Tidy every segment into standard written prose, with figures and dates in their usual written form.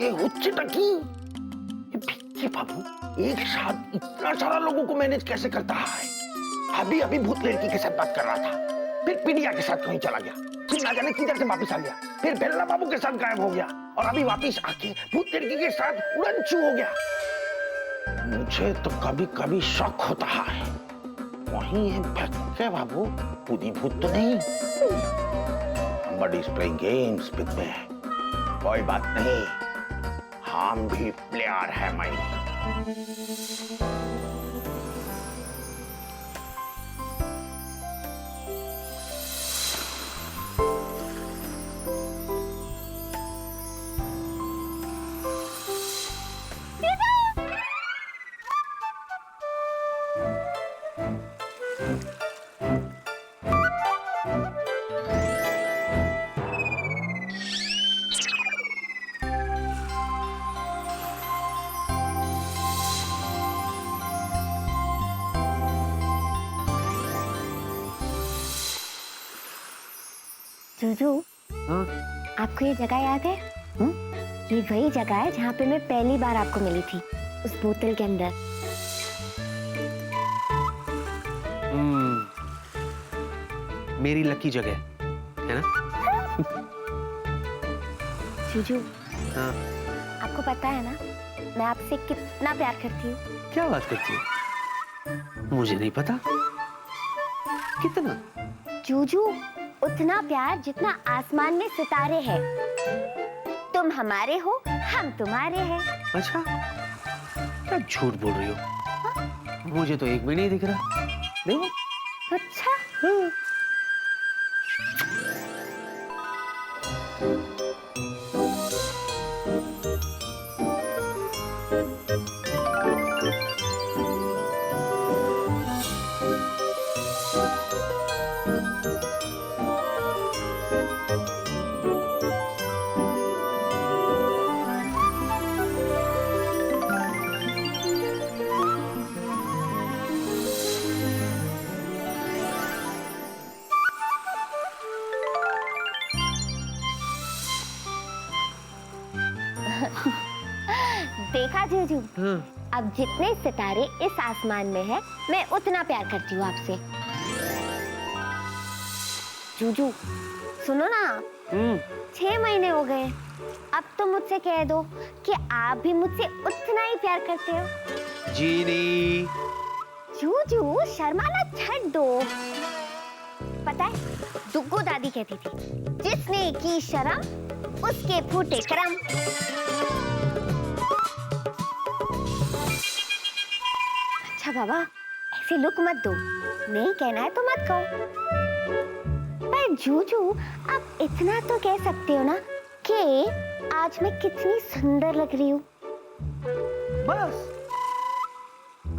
ये हुच्चे टकी, ये भिक्की बाबू एक साथ इतना सारा लोगों को मैनेज कैसे करता है? अभी अभी भूत लड़की के साथ बात कर रहा था, फिर पीडिया के साथ कहीं चला गया, फिर ना जाने किधर से वापस आ गया, फिर बेल्ला बाबू के साथ गायब हो गया और अभी वापस आके भूत लड़की के साथ उड़नछू हो गया। मुझे तो कभी कभी शक होता है वहीं ये भिक्की बाबू पूरी भूत तो नहीं। Somebody is playing games with me. कोई बात नहीं, हम भी प्लेयर है मैं। जूजू, आपको ये जगह याद है? ये वही जगह है जहाँ पे मैं पहली बार आपको मिली थी, उस बोतल के अंदर। मेरी लकी जगह है ना? जूजू, हाँ। आपको पता है ना मैं आपसे कितना प्यार करती हूँ? क्या बात करती है? मुझे नहीं पता। कितना? जूजू, उतना प्यार जितना आसमान में सितारे हैं। तुम हमारे हो, हम तुम्हारे हैं। अच्छा, क्या झूठ बोल रही हो? मुझे तो एक भी नहीं दिख रहा। देखो। अच्छा। देखा जूजू, अब जितने सितारे इस आसमान में हैं, मैं उतना प्यार करती हूँ आपसे। जूजू, सुनो ना, 6 महीने हो गए, अब तो मुझसे कह दो कि आप भी मुझसे उतना ही प्यार करते हो। जीनी। जूजू, शर्माना छੱड दो। पता है, दुग्गू दादी कहती थी, जिसने की शर्म उसके फूटे करम। अच्छा बाबा, ऐसे लुक मत दो, नहीं कहना है तो मत कहो। पर जूजू, आप इतना तो कह सकते हो ना कि आज मैं कितनी सुंदर लग रही हूँ। बस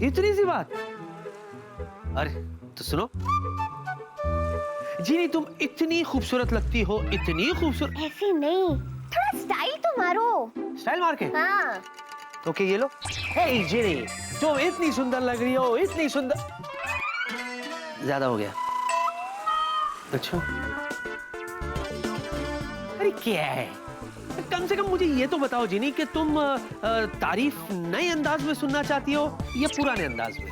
इतनी सी बात? अरे तो सुनो, जीनी तुम इतनी खूबसूरत लगती हो, इतनी खूबसूरत। ऐसे नहीं, थोड़ा स्टाइल तो मारो। स्टाइल मार के? हाँ। ओके, ये लो। हे जीनी, तुम इतनी सुंदर लग रही हो, इतनी सुंदर। ज्यादा हो गया। अच्छा, अरे क्या है? कम से कम मुझे ये तो बताओ जीनी कि तुम तारीफ नए अंदाज में सुनना चाहती हो या पुराने अंदाज में?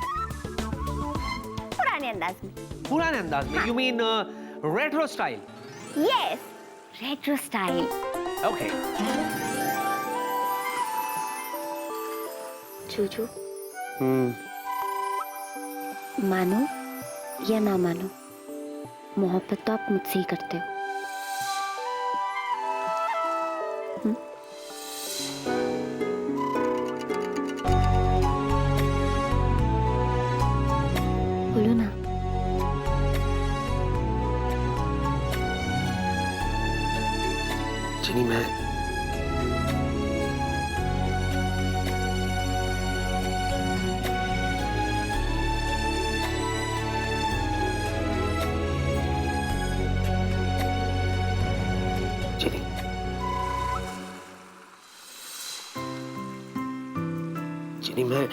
पुराने अंदाज में। पुराने अंदाज में? You mean retro style? Yes, retro style. Okay. Juju, मानो या ना मानो, मोहब्बत तो आप मुझसे ही करते हो। बोलो ना। जिनी, मैं जिनी, मैं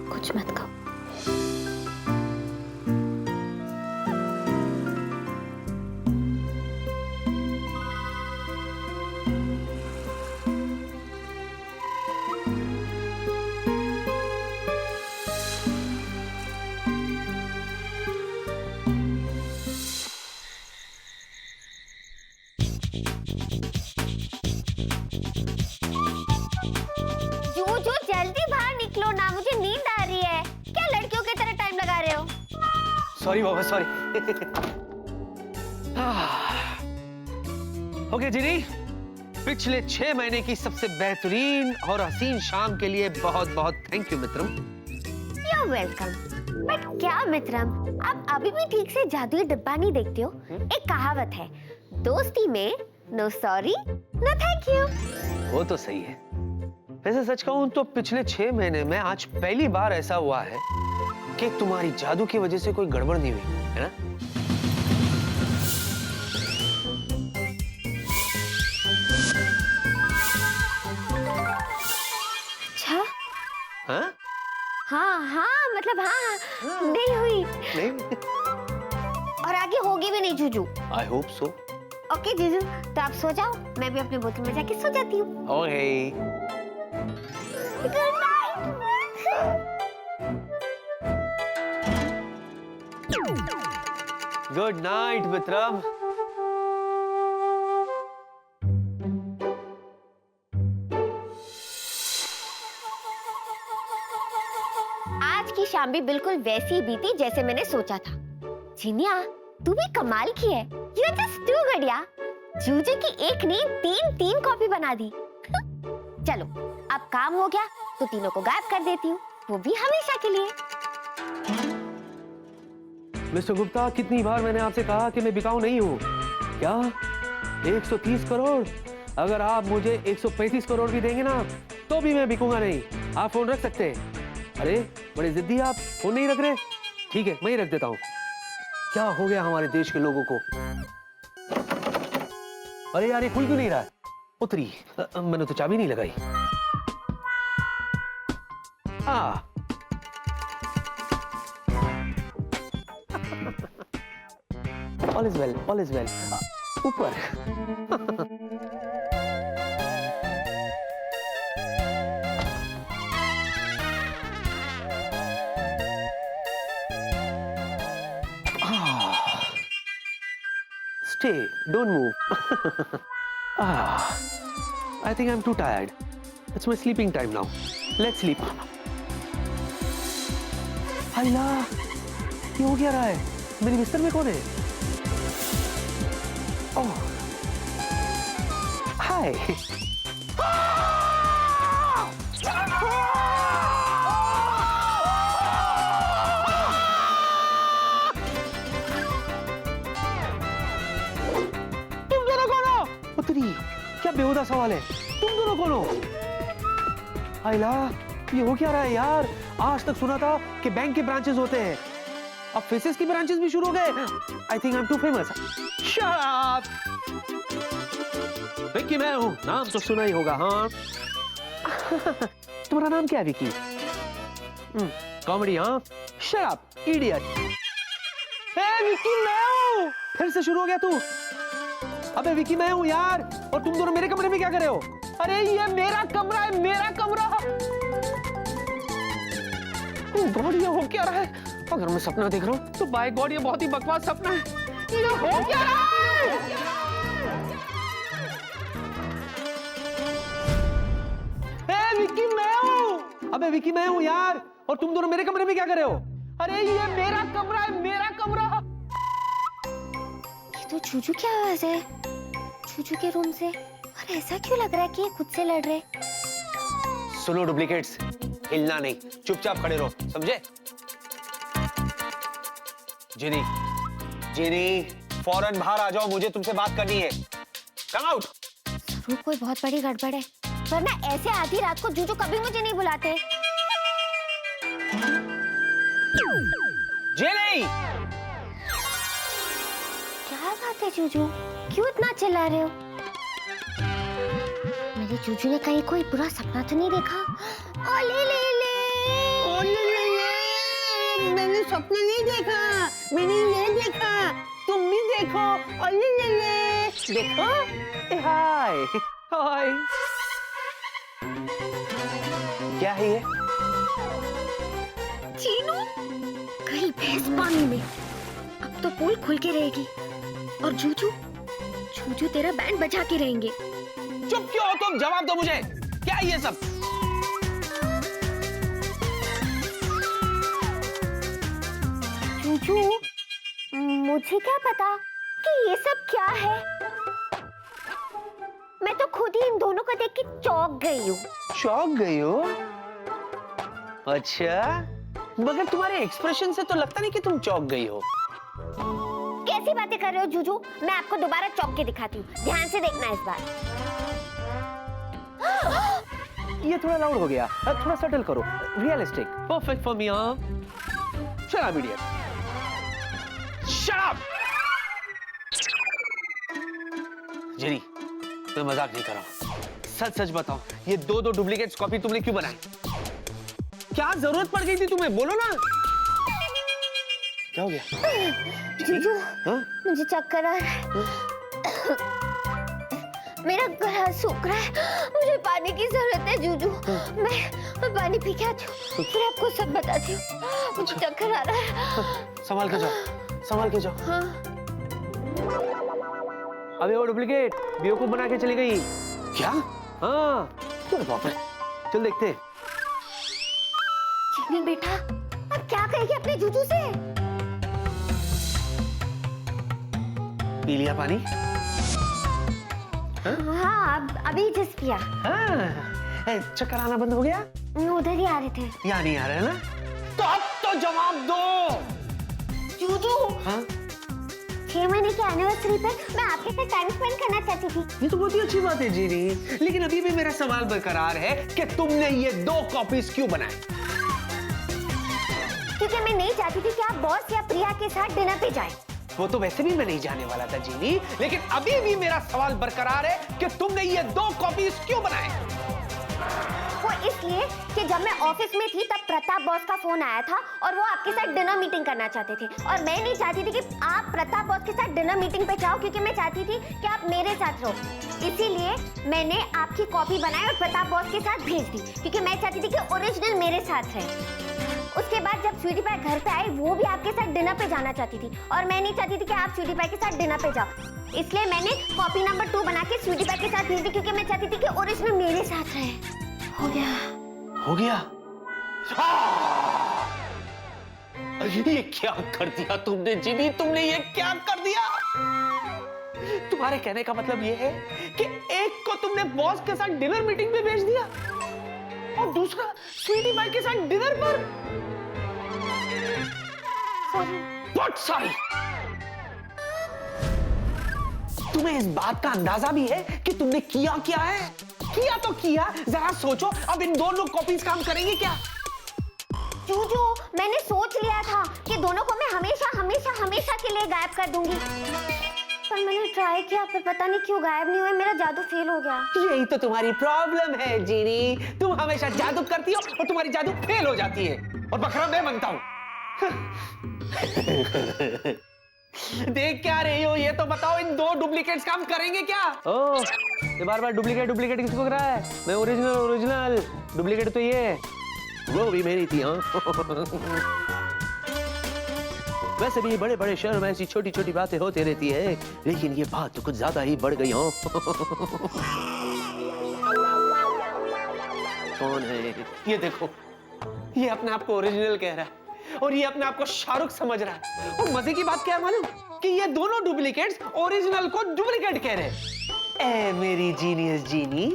कुछ मत कहो। जूजू जल्दी बाहर निकलो ना, मुझे नींद आ रही है। क्या लड़कियों की तरह टाइम लगा रहे हो? सॉरी बाबा, सॉरी। ओके जिनी, पिछले 6 महीने की सबसे बेहतरीन और हसीन शाम के लिए बहुत बहुत thank you Mitram. You're welcome। But क्या मित्रम, आप अभी भी ठीक से जादुई डिब्बा नहीं देखते हो? एक कहावत है, दोस्ती में no sorry no thank you. वो तो सही है। वैसे सच कहूं तो पिछले 6 महीने में आज पहली बार ऐसा हुआ है कि तुम्हारी जादू की वजह से कोई गड़बड़ नहीं हुई, है ना? अच्छा? हाँ? हाँ, मतलब हाँ, नहीं हुई। नहीं? और आगे होगी भी नहीं Juju. I hope so. Okay जीजू, तो आप सो जाओ, मैं भी अपने बोतल में जाके सो जाती हूँ। Okay. Good night. Good night Mitram. आज की शाम भी बिल्कुल वैसी बीती जैसे मैंने सोचा था। जिनिया, तू भी कमाल की है। You are just too good यार। जूजू की एक ने 3 कॉपी बना दी। चलो, अब काम हो गया तो तीनों को गायब कर देती हूँ, वो भी हमेशा के लिए। मिस्टर गुप्ता, कितनी बार मैंने आपसे कहा कि मैं बिकाऊ नहीं हूँ। क्या 130 करोड़? अगर आप मुझे 135 करोड़ भी देंगे ना तो भी मैं बिकूंगा नहीं। आप फोन रख सकते हैं। अरे बड़े जिद्दी आप, फोन नहीं रख रहे? ठीक है, मैं ही रख देता हूँ। क्या हो गया हमारे देश के लोगों को? अरे यार, ये खुल क्यों नहीं रहा है? उतरी, मैंने तो चाबी नहीं लगाई। All is well, all is well. ऊपर। Stay, don't move. I think I'm too tired. It's my sleeping time now. Let's sleep. Allah, ये हो क्या रहा है? मेरे बिस्तर में कौन है? ओह, हाय। क्या बेहुदा सवाल है? तुम दोनों कौन हो? आइला, ये हो क्या रहा है यार? आज तक सुना था कि बैंक के ब्रांचेस होते हैं, अब फेसेस की ब्रांचेस भी शुरू हो गए। I think I am too famous. Shut up. Vicky मैं हूँ, नाम तो सुना ही होगा। हाँ। तुम्हारा नाम क्या है विक्की? कॉमेडी। हाँ, शट अप इडियट। हे विक्की मैं हूँ। फिर से शुरू हो गया तू? अबे विकी मैं हूँ यार, और तुम दोनों मेरे कमरे में क्या कर रहे हो? अरे ये मेरा कमरा है, मेरा कमरा। गॉड, ये हो क्या रहा है? अगर मैं सपना देख रहा हूँ तो बाय गॉड ये बहुत ही बकवास सपना है। ये हो क्या रहा है? हे विकी मैं हूँ। अबे विकी मैं हूँ यार, और तुम दोनों मेरे कमरे में क्या कर रहे हो? अरे ये मेरा कमरा है, मेरा कमरा। तो जूजू की आवाज है, जूजू के रूम से। और ऐसा क्यों लग रहा है कि ये खुद से लड़ रहे? सुनो डुप्लीकेट्स, हिलना नहीं, चुपचाप खड़े रहो, समझे? जिनी, जिनी, फौरन बाहर आ जाओ, मुझे तुमसे बात करनी है। Come out. जरूर कोई बहुत बड़ी गड़बड़ है, वरना ऐसे आधी रात को जूजू कभी मुझे नहीं बुलाते। जिनी! क्या बात है जूजू, क्यों इतना चिल्ला रहे हो? मेरे जूजू ने कहीं कोई बुरा सपना तो नहीं देखा? ओले ले ले, ओले ले ले, मैंने सपना नहीं देखा, मैंने ये देखा, तुम भी देखो। ओले ले ले, देखो। हाय, हाय। क्या है ये? चीनू, कहीं भैंस पानी में। अब तो पोल खुल के रहेगी। और जूजू, जूजू तेरा बैंड बजा के रहेंगे। चुप क्यों हो तुम? जवाब दो मुझे, क्या है ये सब? जूजू, मुझे क्या पता कि ये सब क्या है। मैं तो खुद ही इन दोनों को देख के चौंक गई हूँ। चौंक गई हो? अच्छा, मगर तुम्हारे एक्सप्रेशन से तो लगता नहीं कि तुम चौंक गई हो। कैसी बातें कर रहे हो जूजू? मैं आपको दोबारा चौंक के दिखाती हूँ, ध्यान से देखना इस बार। ये थोड़ा लाउड हो गया, थोड़ा सटल करो, realistic, perfect for me. Shut up idiot, shut up. Jerry, मैं मजाक नहीं कर रहा हूँ, सच सच बताओ, ये दो डुप्लीकेट्स कॉपी तुमने क्यों बनाए? क्या जरूरत पड़ गई थी तुम्हें? बोलो ना। क्या हो गया? जूजू, हाँ? मुझे चक्कर आ रहा है। मेरा गला सूख रहा है, मुझे पानी की जरूरत है जूजू। मैं पानी पी के आती हूँ, फिर आपको सब बताती हूँ। मुझे चक्कर आ रहा है। संभाल के जाओ, संभाल के जाओ। हाँ। अबे वो डुप्लीकेट बेवकूफ बना के चली गई। क्या? हाँ, बाप रे, चल देखते हैं। जीनी बेटा, अब क्या कहेगी अपने जूजू से? पी लिया पानी? हाँ, अभी जस्ट पिया। हाँ, चक्कर आना बंद हो गया? उधर ही आ रहे थे। यहाँ नहीं आ रहे ना? तो अब तो जवाब दो। जूजू, हाँ? 6 महीने की एनिवर्सरी पर मैं आपके साथ टाइम स्पेंड करना चाहती थी। ये तो बहुत ही अच्छी बात है जीनी, लेकिन अभी भी मेरा सवाल बरकरार है कि तुमने ये 2 कॉपीज क्यों बनाए? क्योंकि मैं नहीं चाहती थी कि आप बॉस या प्रिया के साथ डिनर पे जाएं। वो तो वैसे भी मैं नहीं जाने वाला था जीनी, लेकिन अभी भी मेरा सवाल बरकरार है कि तुमने ये 2 कॉपीज क्यों बनाए? वो इसलिए कि जब मैं ऑफिस में थी तब प्रताप बॉस का फोन आया था और वो आपके साथ डिनर मीटिंग करना चाहते थे, और मैं नहीं चाहती थी कि आप प्रताप बॉस के साथ डिनर मीटिंग पे जाओ, क्योंकि मैं चाहती थी कि आप मेरे साथ रहो। इसीलिए मैंने आपकी कॉपी बनाई और प्रताप बॉस के साथ भेज दी, क्योंकि मैं चाहती थी कि ओरिजिनल मेरे साथ है। उसके बाद जब स्वीटी पाई घर पे आई, वो भी आपके साथ डिनर पे जाना चाहती थी, और मैं नहीं चाहती थी कि आप स्वीटी पाई के साथ डिनर पे जाओ। इसलिए मैंने कॉपी नंबर 2 बना के स्वीटी पाई के साथ भेज दी, क्योंकि मैं चाहती थी कि ओरिजिनल मेरे साथ रहे। हो गया? हो गया? ये क्या कर दिया तुमने जीनी? तुमने ये क्या कर दिया? तुम्हारे कहने का मतलब ये है कि एक को तुमने बॉस के साथ डिनर मीटिंग में भेज दिया और दूसरा स्वीटी पाई के साथ डिनर पर? What sorry? तुम्हें इस बात का अंदाजा भी है कि तुमने किया क्या है? किया तो किया, जरा सोचो, अब इन दोनों कॉपीज काम करेंगे क्या? जूजू, मैंने सोच लिया था कि दोनों को मैं हमेशा हमेशा हमेशा के लिए गायब कर दूंगी, पर मैंने ट्राई किया, पर पता नहीं क्यों गायब नहीं हुए। मेरा जादू फेल हो गया। यही तो तुम्हारी प्रॉब्लम है जीनी, तुम हमेशा जादू करती हो और तुम्हारी जादू फेल हो जाती है, और बकरा मैं बनता हूं। देख क्या रही हो? ये तो बताओ, इन 2 डुप्लीकेट्स काम करेंगे क्या? ओ, ये बार बार डुप्लीकेट डुप्लीकेट किसको कर रहा है? मैं ओरिजिनल ओरिजिनल, डुप्लीकेट तो ये है, वो भी मेरी थी। हाँ, वैसे भी बड़े बड़े शहर में ऐसी छोटी छोटी बातें होती रहती है, लेकिन ये बात तो कुछ ज्यादा ही बढ़ गई। हो कौन है ये? देखो, ये अपने आप को ओरिजिनल कह रहा है और ये अपने आप को शाहरुख समझ रहा है, और मजे की बात क्या है मालूम? कि ये दोनों डुप्लीकेट्स ओरिजिनल को डुप्लीकेट कह रहे हैं। ए मेरी जीनियस जीनी,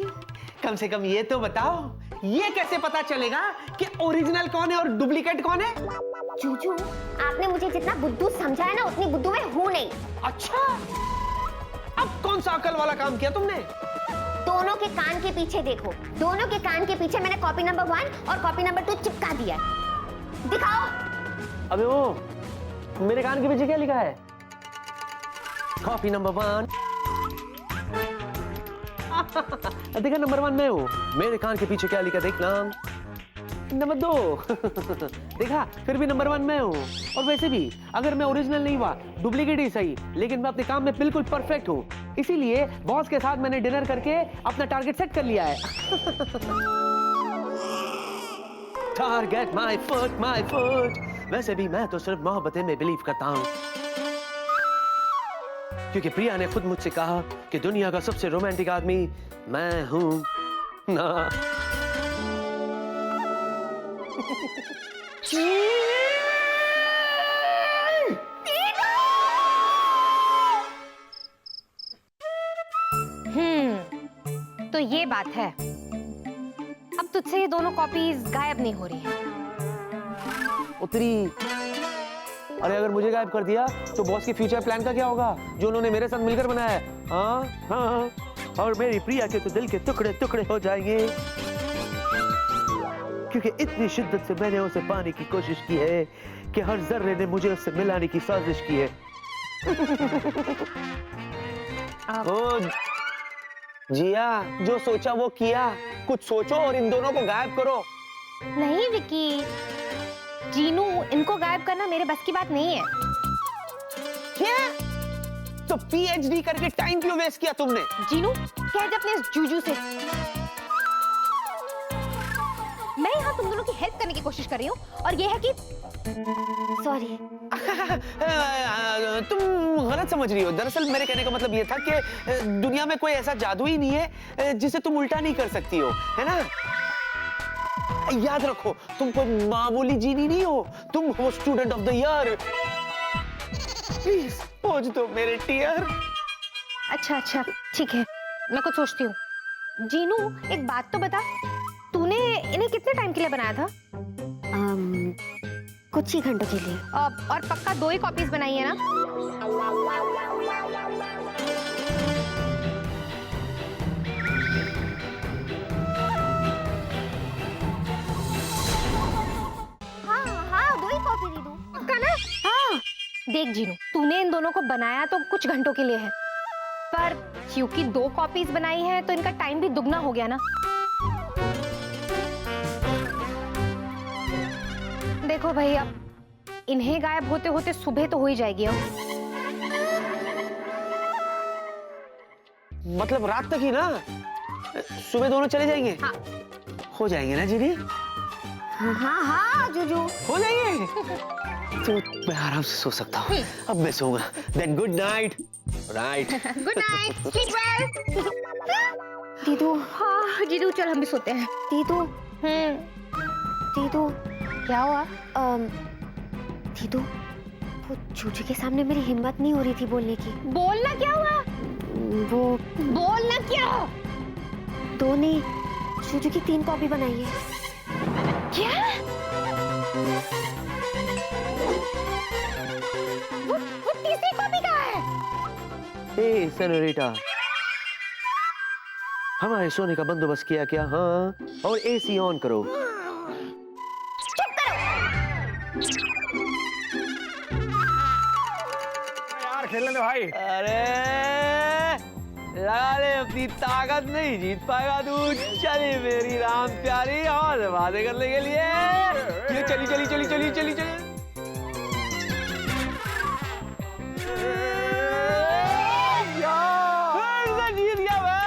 कम से कम ये तो बताओ, ये कैसे पता चलेगा कि ओरिजिनल कौन है और डुप्लीकेट कौन है? जूजू, आपने मुझे जितना बुद्धू समझा है ना, उतनी बुद्धू मैं हूं नहीं। अच्छा, अब कौन सा अकल वाला काम किया तुमने? दोनों के कान के पीछे देखो, दोनों के कान के पीछे मैंने कॉपी नंबर 1 और कॉपी नंबर 2 चिपका दिया है। दिखाओ। अबे वो मेरे कान के पीछे क्या लिखा है? Copy number 1। देखा, नंबर 1 मैं हूं। मेरे कान के पीछे क्या लिखा देखना। नंबर 2। देखा, फिर भी नंबर 1 मैं हूं। और वैसे भी अगर मैं ओरिजिनल नहीं हुआ, डुप्लीकेट ही सही, लेकिन मैं अपने काम में बिल्कुल परफेक्ट हूं। इसीलिए बॉस के साथ मैंने डिनर करके अपना टारगेट सेट कर लिया है। Target my foot, my foot. वैसे भी मैं तो सिर्फ मोहब्बतें में बिलीव करता हूं। क्योंकि प्रिया ने खुद मुझसे कहा कि दुनिया का सबसे रोमांटिक आदमी मैं हूं ना। तो ये बात है, अब तुझसे ये दोनों कॉपीज गायब नहीं हो रही है। उतरी, अरे अगर मुझे गायब कर दिया तो बॉस के फ्यूचर प्लान का क्या होगा जो उन्होंने मेरे साथ मिलकर बनाया है? हाँ हाँ, और मेरी प्रिया के तो दिल के टुकड़े टुकड़े हो जाएंगे, क्योंकि इतनी शिद्दत से मैंने उसे पाने की कोशिश की है कि हर जर्रे ने मुझे उससे मिलाने की साजिश की है। ओ जिया, जो सोचा वो किया, कुछ सोचो और इन दोनों को गायब करो। नहीं विकी, जीनू, इनको गायब करना मेरे बस की बात नहीं है। क्या? तो पीएचडी करके टाइम क्यों वेस्ट किया तुमने? जीनू, कह दे अपने इस जूजू से। मैं यहाँ तुम दोनों की हेल्प करने की कोशिश कर रही हूँ और ये है कि सॉरी। तुम गलत समझ रही हो। दरअसल मेरे कहने का मतलब ये था कि दुनिया में कोई ऐसा जादू ही नहीं है जिसे तुम उल्टा नहीं कर सकती हो, है ना? याद रखो, तुम कोई मामूली जीनी नहीं हो, तुम हो student of the year. Please पहुंच दो मेरे टीयर। अच्छा, ठीक है, मैं कुछ सोचती हूँ। जीनू, एक बात तो बता, तूने इन्हें कितने टाइम के लिए बनाया था? कुछ ही घंटों के लिए। और पक्का 2 ही कॉपीज बनाई है ना? हाँ, 2 ही कॉपी दे दूं। पक्का ना? हाँ। देख जीनू, तूने इन दोनों को बनाया तो कुछ घंटों के लिए है, पर क्योंकि 2 कॉपीज बनाई है तो इनका टाइम भी दुगना हो गया ना। देखो भाई, अब इन्हें गायब होते होते सुबह तो हो ही जाएगी। अब मतलब रात तक ही ना? सुबह दोनों चले जाएंगे? हाँ। हो जाएंगे ना जीनी? हाँ, जूजू। हो जाएंगे तो मैं आराम से सो सकता हूँ। अब मैं सोऊंगा। Then good night. Right. Good night, sleep well. दीदू, हाँ जीनू, चल हम भी सोते हैं। दीदू, दीदू, क्या हुआ? दीदू, वो जूजू के सामने मेरी हिम्मत नहीं हो रही थी बोलने की। बोलना क्या हुआ? वो बोलना क्या? 2 ने जूजू की 3 कॉपी बनाई है। क्या? वो तीसरी कॉपी कहाँ है? हे सेनोरिटा, हमारे सोने का बंदोबस्त किया क्या? हाँ, और एसी ऑन करो। यार खेलने दो भाई। अरे लगा ले, अपनी ताकत नहीं जीत पाएगा तू। चली मेरी राम प्यारी, और वादे करने के लिए ये चली चली चली चली चली चली। जीत गया मैं।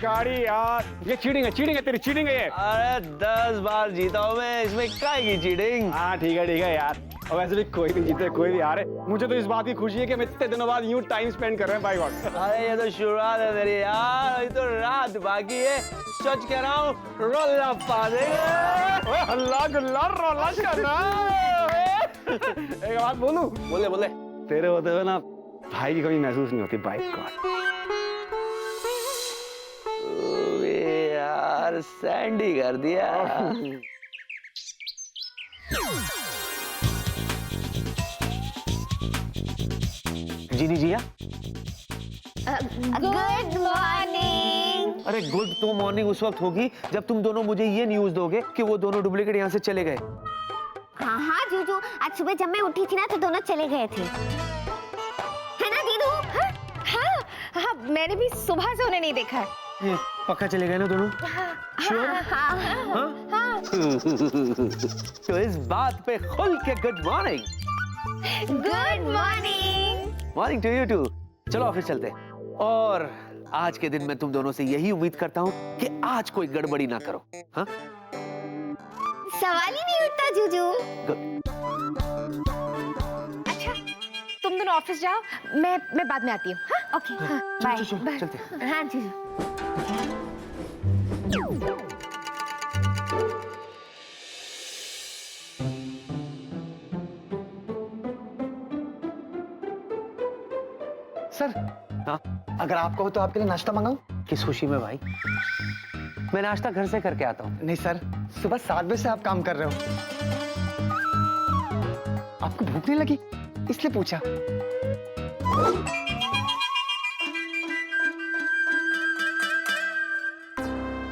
गाड़ी यार, ये चीटिंग है तेरी, चीटिंग है ये। अरे 10 बार जीता हूँ मैं, इसमें काय की चीटिंग? हाँ ठीक है यार, और वैसे भी कोई नहीं जीते कोई भी हारे। मुझे तो इस बात की खुशी है कि हम इतने दिनों बाद यूं टाइम स्पेंड कर रहे हैं। By God. अरे ये तो शुरुआत है मेरी यार, अभी तो रात बाकी है। सच कह रहा हूँ, रोला पा देंगे। हल्ला गुल्ला रोला करना। एक बात बोलूं? बोले बोले। तेरे होते हुए ना भाई की कमी महसूस नहीं होती। Bye God. यार सैंडी कर दिया। जीनी जिया, गुड मॉर्निंग। अरे गुड तो मॉर्निंग उस वक्त होगी जब तुम दोनों मुझे ये न्यूज़ दोगे कि वो दोनों डुप्लीकेट यहाँ से चले गए। हाँ जूजू, आज सुबह जब मैं उठी थी ना तो दोनों चले गए थे, है ना दीदू? हाँ, मैंने भी सुबह से उन्हें नहीं देखा है। ये पक्का चले गए ना दोनों? श्योर? हाँ। तो इस बात पे खुल के good morning. Good morning. Morning to you too. चलो ऑफिस चलते हैं। और आज के दिन मैं तुम दोनों से यही उम्मीद करता हूँ कि आज कोई गड़बड़ी ना करो। हाँ? सवाल ही नहीं उठता जूजू। अच्छा, तुम दोनों दोनों ऑफिस जाओ, मैं बाद में आती हूँ। हाँ ओके हाँ, बाय चलते। हाँ जीजू। सर, हाँ? अगर आपको हो तो आपके लिए नाश्ता मंगाऊं? किस खुशी में भाई? मैं नाश्ता घर से करके आता हूँ। नहीं सर, सुबह 7 बजे से आप काम कर रहे हो। आपको भूख नहीं लगी इसलिए पूछा।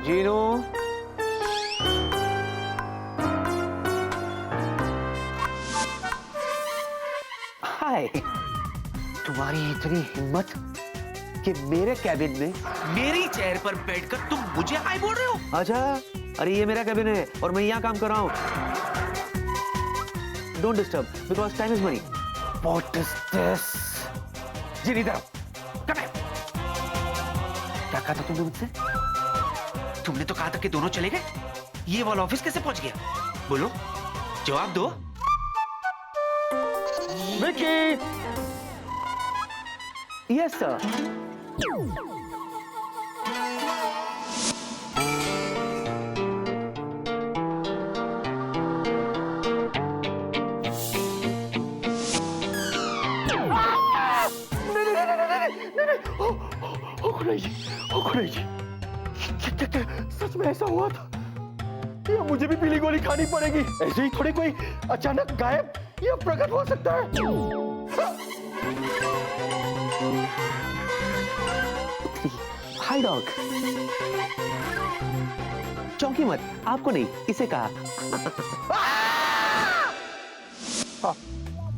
जीनू, हाय, तुम्हारी इतनी हिम्मत कि मेरे कैबिन में मेरी चेयर पर बैठकर तुम मुझे हाय बोल रहे हो? अच्छा, अरे ये मेरा कैबिन है और मैं यहाँ काम कर रहा हूँ। Don't disturb because time is money. What is this? जी इधर आओ। Come here। क्या कहा था तुमने मुझसे? तुमने तो कहा था कि दोनों चले गए। ये वाला ऑफिस कैसे पहुंच गया? बोलो, जवाब दो। विकी। Yes sir. नहीं जी, सच में ऐसा हुआ था या मुझे भी पीली गोली खानी पड़ेगी? ऐसे ही थोड़ी कोई अचानक गायब या प्रकट हो सकता है। हाय डॉग। चौंकी मत, आपको नहीं, इसे कहा।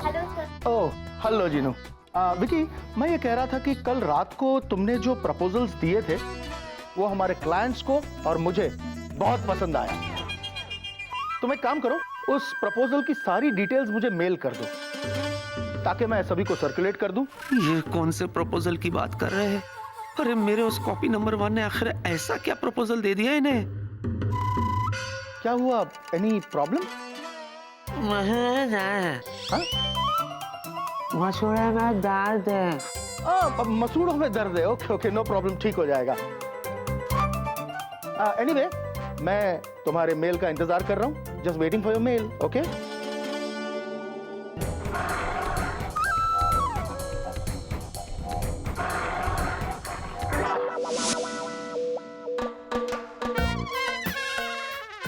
Hello sir. Oh hello Jinu. Vicky, मैं ये कह रहा था कि कल रात को तुमने जो प्रपोजल्स दिए थे वो हमारे क्लाइंट्स को और मुझे बहुत पसंद आया। तुम एक काम करो, उस प्रपोजल की सारी डिटेल्स मुझे मेल कर दो ताकि मैं सभी को सर्कुलेट कर दूं। ये कौन से प्रपोजल की बात कर रहे हैं? अरे मेरे उस कॉपी नंबर 1 ने आखिर ऐसा क्या प्रपोजल दे दिया इन्हें? क्या हुआ, एनी प्रॉब्लम? हाँ? मसूड़े में दर्द है। अब मसूड़ों में दर्द है। ओके ओके, नो प्रॉब्लम, ठीक हो जाएगा। एनीवे, मैं तुम्हारे मेल का इंतजार कर रहा हूँ। Just waiting for your mail. Okay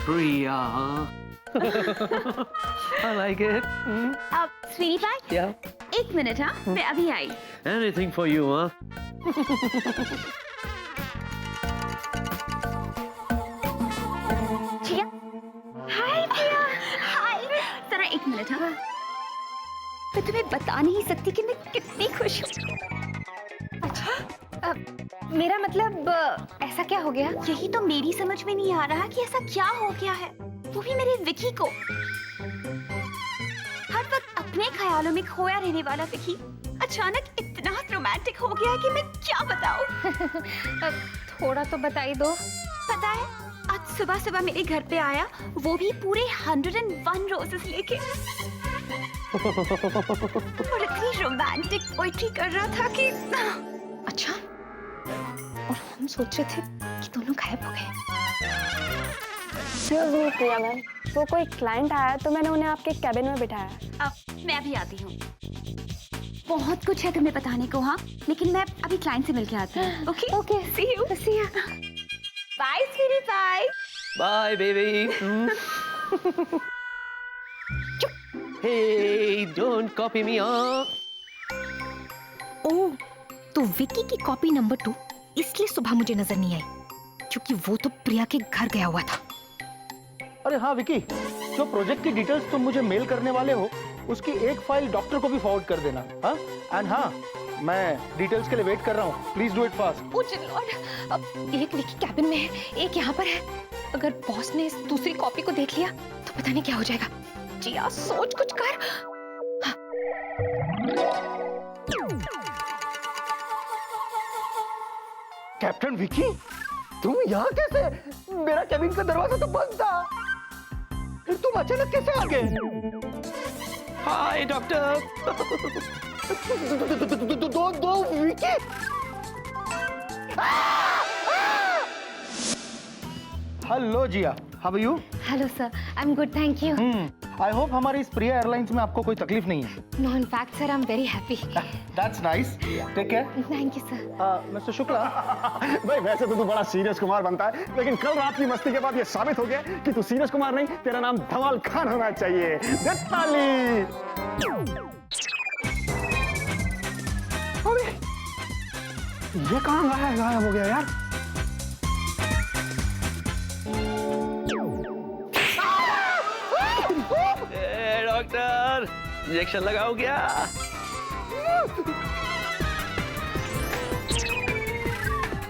Priya. I like it. अब स्वीटी पाई, Yeah. एक मिनट। हाँ, मैं अभी आई। Anything for you, huh? जिया, हाय प्रिया। हाय, जरा एक मिनट। हाँ, मैं तुम्हें बता नहीं सकती कि मैं कितनी खुश हूँ। मेरा मतलब ऐसा क्या हो गया? यही तो मेरी समझ में नहीं आ रहा कि ऐसा क्या हो गया है, वो भी मेरे विकी को। हर वक्त अपने ख्यालों में खोया रहने वाला विकी अचानक इतना रोमांटिक हो गया है कि मैं क्या बताऊं। थोड़ा तो बता ही दो। पता है, आज सुबह सुबह मेरे घर पे आया, वो भी पूरे 101 रोजेस लेके, और इतनी रोमांटिक पोइट्री कर रहा था कि अच्छा, और हम सोच रहे थे कि दोनों गायब हो गए। प्रिया मैम, वो कोई क्लाइंट आया तो मैंने उन्हें आपके कैबिन में बिठाया। अब मैं भी आती हूँ। बहुत कुछ है तुम्हें बताने को। हाँ, लेकिन मैं अभी क्लाइंट से मिलके आती हूँ। Okay okay, see you. Bye sweetie pie. Bye, baby. Hey, don't copy me, huh? Oh, तो विकी की कॉपी नंबर 2 इसलिए सुबह मुझे नजर नहीं आई, क्योंकि वो तो प्रिया के घर गया हुआ था। अरे हाँ विकी, जो प्रोजेक्ट की डिटेल्स तुम मुझे मेल करने वाले हो उसकी एक फाइल डॉक्टर को भी फॉरवर्ड कर देना। हाँ, एंड हाँ, मैं डिटेल्स के लिए वेट कर रहा हूँ। Please do it fast. Oh lord, अब एक विकी कैबिन में है, एक यहाँ पर है। अगर बॉस ने इस दूसरी कॉपी को देख लिया तो पता नहीं क्या हो जाएगा। जिया, सोच कुछ कर। हाँ। कैप्टन विकी, तुम यहाँ कैसे? मेरा कैबिन का दरवाजा तो बंद था, फिर तुम अचानक कैसे आ गए? Hi doctor. दो Vicky. Hello Jiya, how are you? Hello sir, I am good, thank you. I hope हमारी इस प्रिया एयरलाइंस में आपको कोई तकलीफ नहीं है। No, in fact sir, I am very happy. That's nice, take care. Thank you sir. Mister Shukla, भाई वैसे तो तू बड़ा सीरियस कुमार बनता है, लेकिन कल रात की मस्ती के बाद ये साबित हो गया कि तू सीरियस कुमार नहीं, तेरा नाम धमाल खान होना चाहिए। दे ताली। अरे ये कहाँ गायब हो गया यार? डॉक्टर, इंजेक्शन लगाओ क्या?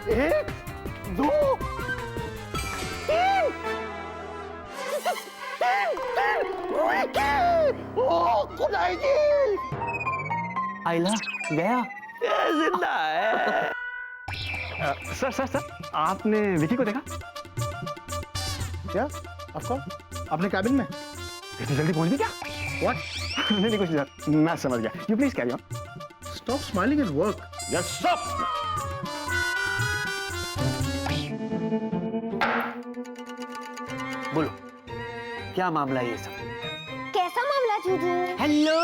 एक, दो, तीन, विकी! ओ खुदाई जी! आइला गया? ये जिंदा है। सर आपने विकी को देखा? क्या ऑफ कोर्स, अपने कैबिन में। इतनी जल्दी पहुंच गई क्या? व्हाट? नहीं कुछ सर, मैं समझ गया। You please carry on. Stop smiling and work. Yes stop. बोलो, क्या मामला है ये सब? कैसा मामला जूजू? हेलो,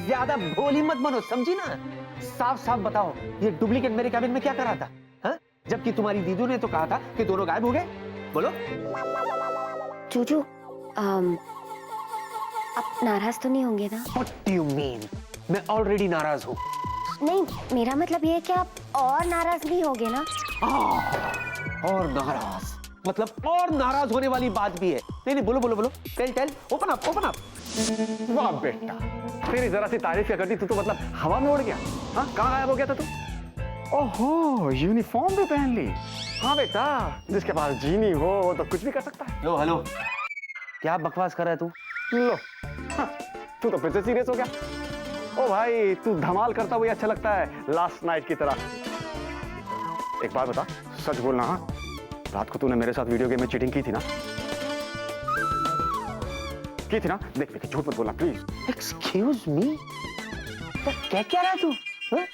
ज्यादा भोली मत बनो, समझी ना? साफ साफ बताओ, ये डुप्लीकेट मेरे कैबिन में क्या कर रहा था? हाँ? जबकि तुम्हारी दीदू ने तो कहा था कि दोनों गायब हो गए। बोलो। जूजू, आप नाराज तो नहीं होंगे ना? What do you mean? मैं ऑलरेडी नाराज हूँ। नहीं, मेरा मतलब ये है कि आप और नाराज नहीं होगे ना? और नाराज मतलब और नाराज होने वाली बात भी है। नहीं, बोलो बोलो बोलो, tell open up open up. वाह बेटा, तेरी जरा सी तारीफ क्या करती, तू तो मतलब हवा में उड़ गया। हाँ, कहाँ गायब हो गया था तू? ओहो, यूनिफॉर्म भी पहन ली। हाँ बेटा, जिसके पास जीनी हो वो तो कुछ भी कर सकता है। लो हेलो, क्या बकवास कर रहा है तू? लो, हाँ, तू तो फिर से सीरियस हो गया। ओ भाई, तू धमाल करता हुआ अच्छा लगता है, लास्ट नाइट की तरह। एक बात बता, सच बोलना। हाँ, रात को तूने मेरे साथ वीडियो गेम में चीटिंग की थी ना? की थी ना? देख देख, झूठ मत बोलना प्लीज। एक्सक्यूज मी, क्या रहा है तू? हाँ?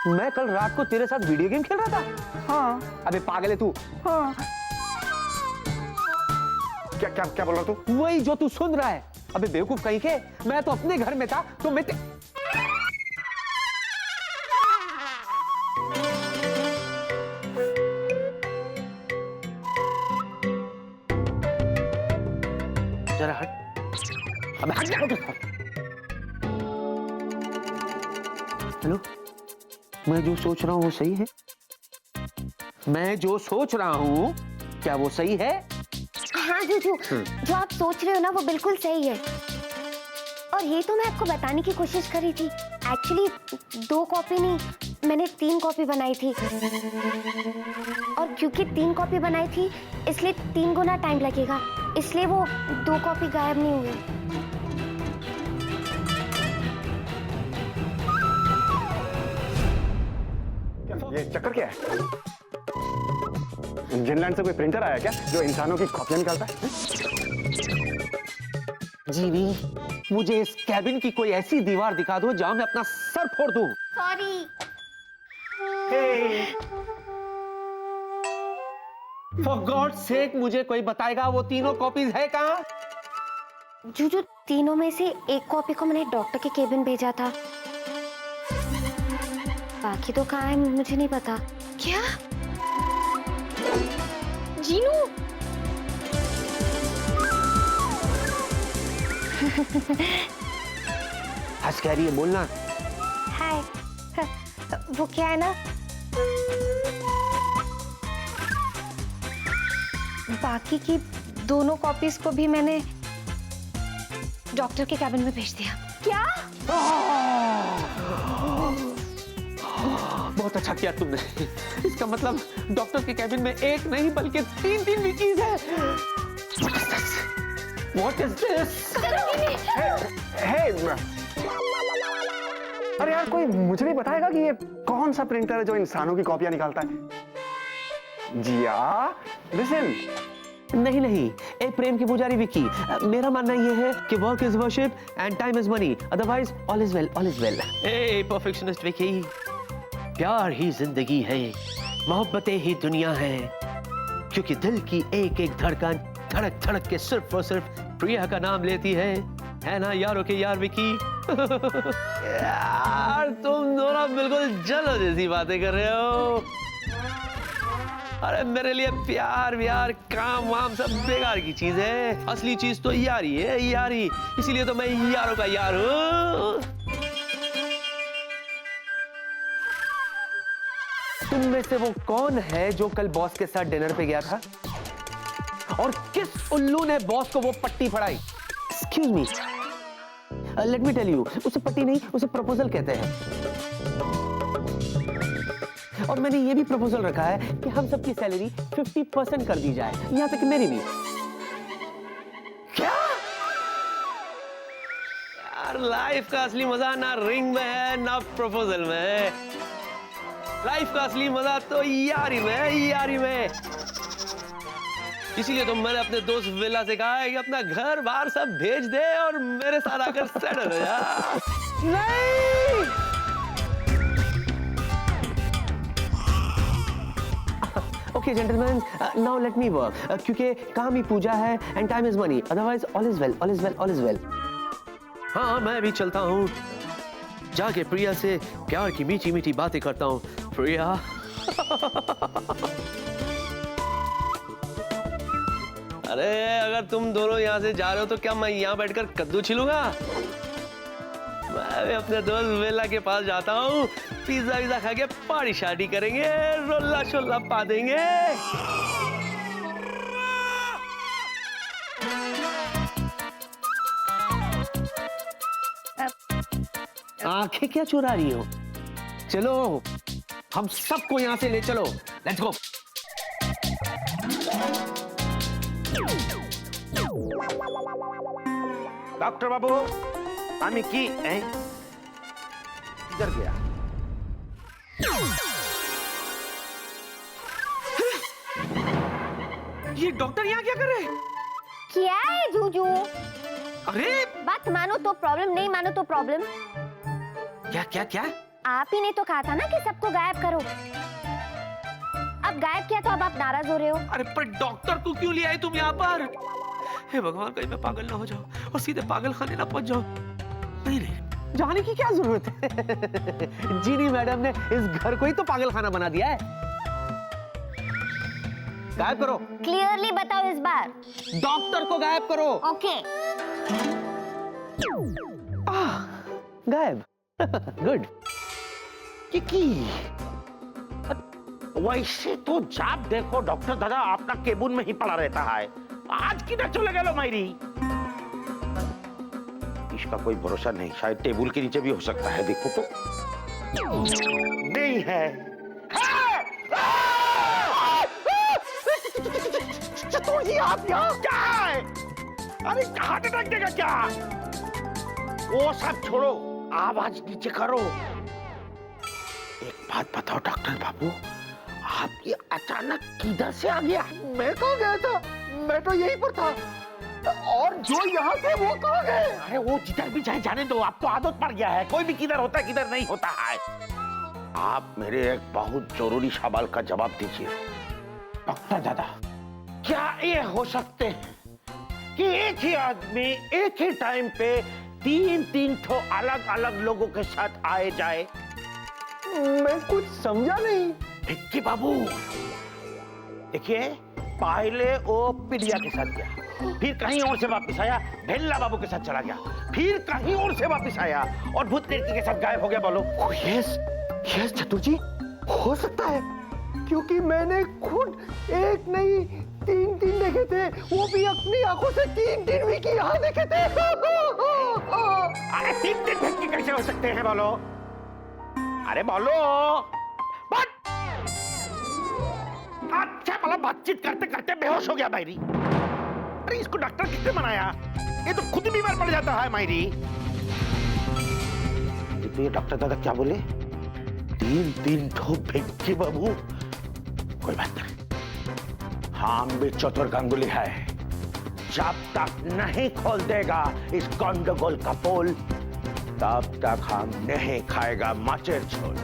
मैं कल रात को तेरे साथ वीडियो गेम खेल रहा था। हाँ। अबे पागल है तू? हाँ। क्या क्या क्या बोल रहा तू? वही जो तू सुन रहा है। अबे बेवकूफ कहीं के, मैं तो अपने घर में था तो मैं जरा हट। अबे हट जा। हेलो, मैं जो सोच रहा हूँ वो सही है? मैं जो सोच रहा हूँ क्या वो सही है? हाँ जूजू, जो आप सोच रहे हो ना वो बिल्कुल सही है। और ये तो मैं आपको बताने की कोशिश कर रही थी। एक्चुअली 2 कॉपी नहीं, मैंने 3 कॉपी बनाई थी। और क्योंकि 3 कॉपी बनाई थी इसलिए 3 गुना टाइम लगेगा, इसलिए वो 2 कॉपी गायब नहीं हुई। ये चक्कर क्या है? जिनलैंड से कोई प्रिंटर आया क्या जो इंसानों की कॉपियां निकालता है? जीवी, मुझे इस कैबिन की कोई ऐसी दीवार दिखा दो जहां मैं अपना सर फोड़ दूं। सॉरी। फॉर गॉड सेक, मुझे कोई बताएगा वो तीनों कॉपीज है कहां? जूजू, तीनों में से एक कॉपी को मैंने डॉक्टर के केबिन भेजा था, बाकी तो कहाँ है मुझे नहीं पता। क्या? जीनू? हंस कह रही है, बोलना। हाय। वो क्या है ना, बाकी की दोनों कॉपीज को भी मैंने डॉक्टर के कैबिन में भेज दिया। क्या? बहुत अच्छा किया तुमने। इसका मतलब डॉक्टर के कैबिन में एक नहीं बल्कि 3 विकीज है। What is this? अरे यार, कोई मुझे भी बताएगा कि ये कौन सा प्रिंटर है जो इंसानों की कॉपियां निकालता है? जिया, लिसन, नहीं नहीं, ए प्रेम की पुजारी विकी, मेरा मानना यह है कि work is worship and time is money, otherwise all is well, all is well. A perfectionist Vicky, प्यार ही जिंदगी है, मोहब्बतें ही दुनिया है, क्योंकि दिल की एक एक धड़कन धड़क धड़क के सिर्फ और सिर्फ प्रिया का नाम लेती है ना यारों के यार विकी? यार तुम दोनों बिल्कुल जलो जैसी बातें कर रहे हो। अरे मेरे लिए प्यार व्यार काम वाम सब बेकार की चीज है, असली चीज तो यारी है, यारी। इसीलिए तो मैं यारों का यार हूँ। तुम में से वो कौन है जो कल बॉस के साथ डिनर पे गया था? और किस उल्लू ने बॉस को वो पट्टी पढ़ाई? Excuse me, let me tell you, उसे पट्टी नहीं, उसे प्रपोजल कहते हैं। और मैंने ये भी प्रपोजल रखा है कि हम सबकी सैलरी 50% कर दी जाए, यहां तक मेरी भी। क्या यार, लाइफ का असली मजा ना रिंग में है ना प्रपोजल में है। लाइफ का असली मजा तो यारी में है, यारी में। इसीलिए तो मैंने अपने दोस्त विला से कहा है कि अपना घर बार सब भेज दे और मेरे साथ आकर सेटल हो जा। नहीं, okay gentleman, now let me work, क्योंकि काम ही पूजा है and time is money, otherwise all is well, all is well, all is well. हाँ, मैं भी चलता हूँ, जाके प्रिया से प्यार की मीठी मीठी बातें करता हूँ। प्रिया अरे अगर तुम दोनों यहाँ से जा रहे हो तो क्या मैं यहाँ बैठकर कद्दू छिलूंगा? मैं भी अपने दोस्त वेला के पास जाता हूँ, पिज्जा विज्जा खा के पार्टी शार्टी करेंगे, रोला शोला पा देंगे। आंखें क्या चुरा रही हो? चलो हम सबको यहाँ से ले चलो, लेट्स गो। डॉक्टर बाबू, আমি কি किधर गया? ये डॉक्टर यहाँ क्या कर रहे हैं? क्या है जूजू? अरे बात मानो तो प्रॉब्लम, नहीं मानो तो प्रॉब्लम। क्या क्या क्या? आप ही ने तो कहा था ना कि सबको गायब करो। अब गायब किया तो अब आप नाराज हो रहे हो। अरे पर डॉक्टर को क्यों ले आए तुम यहाँ पर? हे भगवान, कहीं मैं पागल ना हो जाऊं और सीधे पागल खाने ना पहुंच जाऊं। नहीं नहीं, जाने की क्या जरूरत है? जीनी मैडम ने इस घर को ही तो पागल खाना बना दिया है। गायब करो, क्लियरली बताओ इस बार। डॉक्टर को गायब करो। ओके। गायब। गुड। की वैसे तो जब देखो डॉक्टर दादा अपना केबिन में ही पड़ा रहता है, आज किधर चले गए लो मायरी? इसका कोई भरोसा नहीं, शायद टेबल के नीचे भी हो सकता है। देखो तो नहीं है। चतुर जी, आप यहाँ क्या है? अरे हार्ट अटैक देगा क्या? वो सब छोड़ो, आवाज नीचे करो। एक बात बताओ डॉक्टर बाबू, आप ये अचानक किधर से आ गया? मैं कहाँ गया था? मैं तो यहीं पर था। और जो यहाँ थे वो कहाँ गए? अरे वो जिधर भी जाए जाने दो, आपको आदत पड़ गया है, कोई भी किधर होता है किधर नहीं होता है। आप मेरे एक बहुत जरूरी सवाल का जवाब दीजिए डॉक्टर दादा। क्या ये हो सकते हैं कि एक ही आदमी एक ही टाइम पे तीन ठो अलग अलग लोगों के साथ आए जाए? मैं कुछ समझा नहीं। भिक्की बाबू, देखिए, पहले वो पिडिया के साथ गया, फिर कहीं और से वापस आया, भेल्ला बाबू के साथ चला गया, फिर कहीं और से वापस आया और भूत लड़की के साथ गायब हो गया। बोलो। यस यस चतुर जी, हो सकता है, क्योंकि मैंने खुद एक नहीं तीन देखे थे, वो भी अपनी आंखों से 3 दिन भी की यहाँ देखे थे। अरे 3 दिन भिक्की कैसे हो सकते हैं? बोलो, अरे बोलो। अच्छा, मतलब बातचीत करते करते बेहोश हो गया मायरी। अरे इसको डॉक्टर किसने बनाया? ये तो खुद बीमार पड़ जाता है मायरी। तो ये डॉक्टर दादा क्या बोले? 3 ठो भिक्की बाबू। कोई बात नहीं, हम भी चतुर गंगुली है। जब तक नहीं खोल देगा इस गंडगोल का पोल, तब तक हम नहीं खाएगा मचर झोल।